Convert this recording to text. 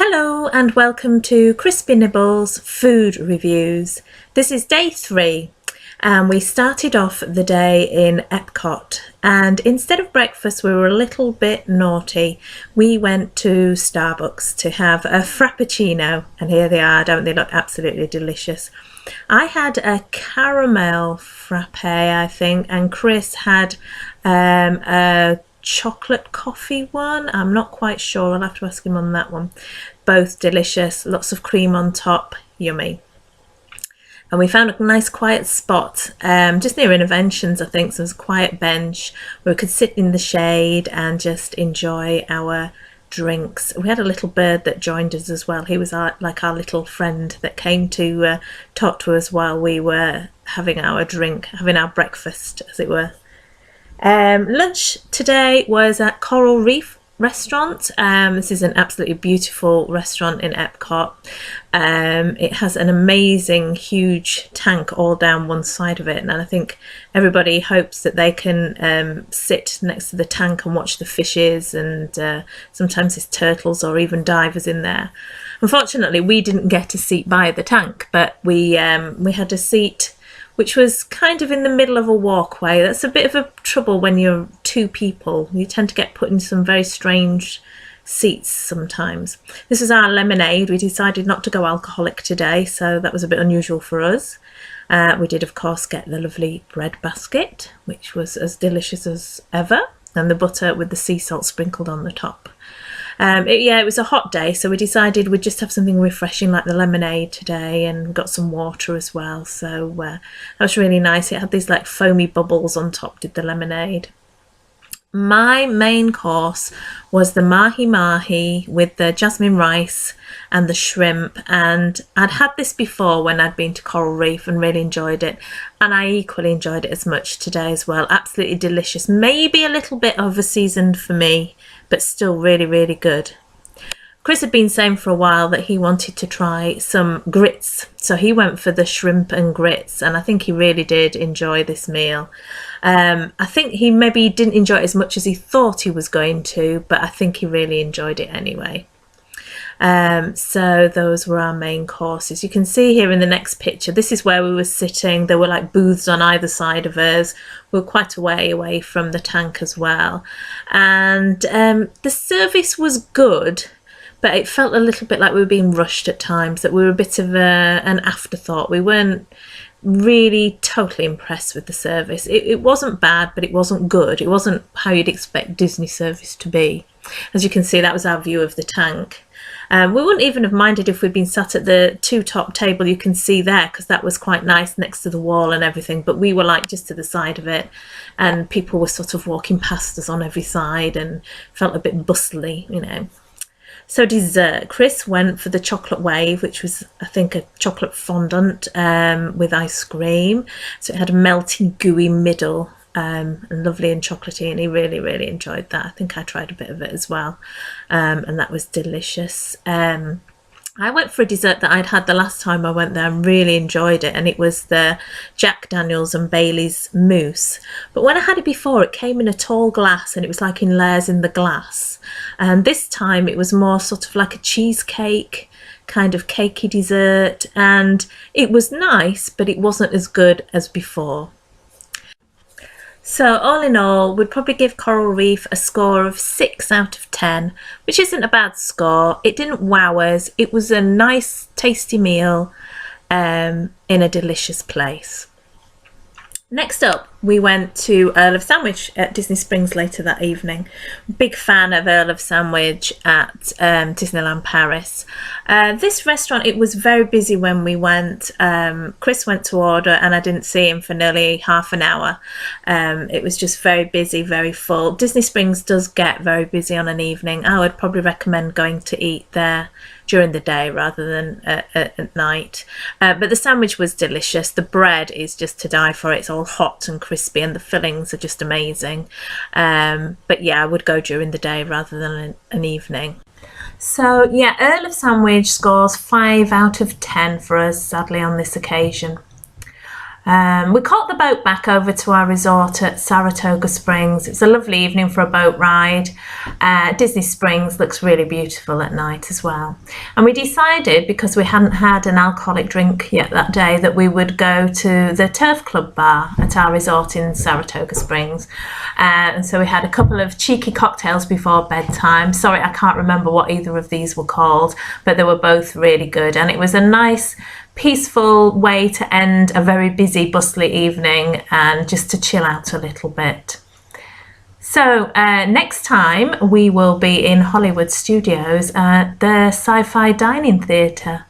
Hello and welcome to Crispy Nibbles Food Reviews. This is day 3 and we started off the day in Epcot, and instead of breakfast we were a little bit naughty. We went to Starbucks to have a frappuccino, and here they are. Don't they look absolutely delicious? I had a caramel frappe, I think, and Chris had a chocolate coffee one. I'm not quite sure, I'll have to ask him on that one. Both delicious, lots of cream on top, yummy. And we found a nice quiet spot just near Innovations, I think. So there's a quiet bench where we could sit in the shade and just enjoy our drinks. We had a little bird that joined us as well. He was like our little friend that came to talk to us while we were having our drink, having our breakfast, as it were. Lunch today was at Coral Reef restaurant. This is an absolutely beautiful restaurant in Epcot. It has an amazing huge tank all down one side of it, and I think everybody hopes that they can sit next to the tank and watch the fishes, and sometimes there's turtles or even divers in there. Unfortunately, we didn't get a seat by the tank, but we had a seat which was kind of in the middle of a walkway. That's a bit of a trouble when you're 2 people. You tend to get put in some very strange seats sometimes. This is our lemonade. We decided not to go alcoholic today, so that was a bit unusual for us. We did, of course, get the lovely bread basket, which was as delicious as ever, and the butter with the sea salt sprinkled on the top. It was a hot day, so we decided we'd just have something refreshing like the lemonade today, and got some water as well. So that was really nice. It had these like foamy bubbles on top, did the lemonade. My main course was the mahi-mahi with the jasmine rice and the shrimp, and I'd had this before when I'd been to Coral Reef and really enjoyed it, and I equally enjoyed it as much today as well. Absolutely delicious. Maybe a little bit over-seasoned for me, but still really, really good. Chris had been saying for a while that he wanted to try some grits, so he went for the shrimp and grits, and I think he really did enjoy this meal. I think he maybe didn't enjoy it as much as he thought he was going to, but I think he really enjoyed it anyway. So those were our main courses. You can see here in the next picture, this is where we were sitting. There were like booths on either side of us. We were quite a way away from the tank as well. And the service was good, but it felt a little bit like we were being rushed at times, that we were a bit of an afterthought. We weren't really totally impressed with the service. It wasn't bad, but it wasn't good. It wasn't how you'd expect Disney service to be. As you can see, that was our view of the tank. We wouldn't even have minded if we'd been sat at the 2-top table you can see there, because that was quite nice next to the wall and everything, but we were like just to the side of it, and people were sort of walking past us on every side and felt a bit bustly, you know. So dessert, Chris went for the chocolate wave, which was, I think, a chocolate fondant with ice cream. So it had a melting gooey middle, and lovely and chocolatey, and he really, really enjoyed that. I think I tried a bit of it as well, and that was delicious. I went for a dessert that I'd had the last time I went there and really enjoyed it, and it was the Jack Daniel's and Bailey's mousse. But when I had it before, it came in a tall glass, and it was like in layers in the glass. And this time it was more sort of like a cheesecake, kind of cakey dessert, and it was nice, but it wasn't as good as before. So all in all, we'd probably give Coral Reef a score of 6 out of 10, which isn't a bad score. It didn't wow us. It was a nice, tasty meal in a delicious place. Next up, we went to Earl of Sandwich at Disney Springs later that evening. Big fan of Earl of Sandwich at Disneyland Paris. This restaurant, it was very busy when we went. Chris went to order and I didn't see him for nearly half an hour. It was just very busy, very full. Disney Springs does get very busy on an evening. I would probably recommend going to eat there during the day rather than at night. But the sandwich was delicious. The bread is just to die for. It's all hot and crispy, and the fillings are just amazing. But yeah, I would go during the day rather than an evening. So yeah, Earl of Sandwich scores 5 out of 10 for us, sadly, on this occasion. We caught the boat back over to our resort at Saratoga Springs. It was a lovely evening for a boat ride. Disney Springs looks really beautiful at night as well. And we decided, because we hadn't had an alcoholic drink yet that day, that we would go to the Turf Club bar at our resort in Saratoga Springs. And so we had a couple of cheeky cocktails before bedtime. Sorry, I can't remember what either of these were called, but they were both really good. And it was a nice, peaceful way to end a very busy, bustly evening and just to chill out a little bit. So next time we will be in Hollywood Studios at the Sci-Fi Dining Theatre.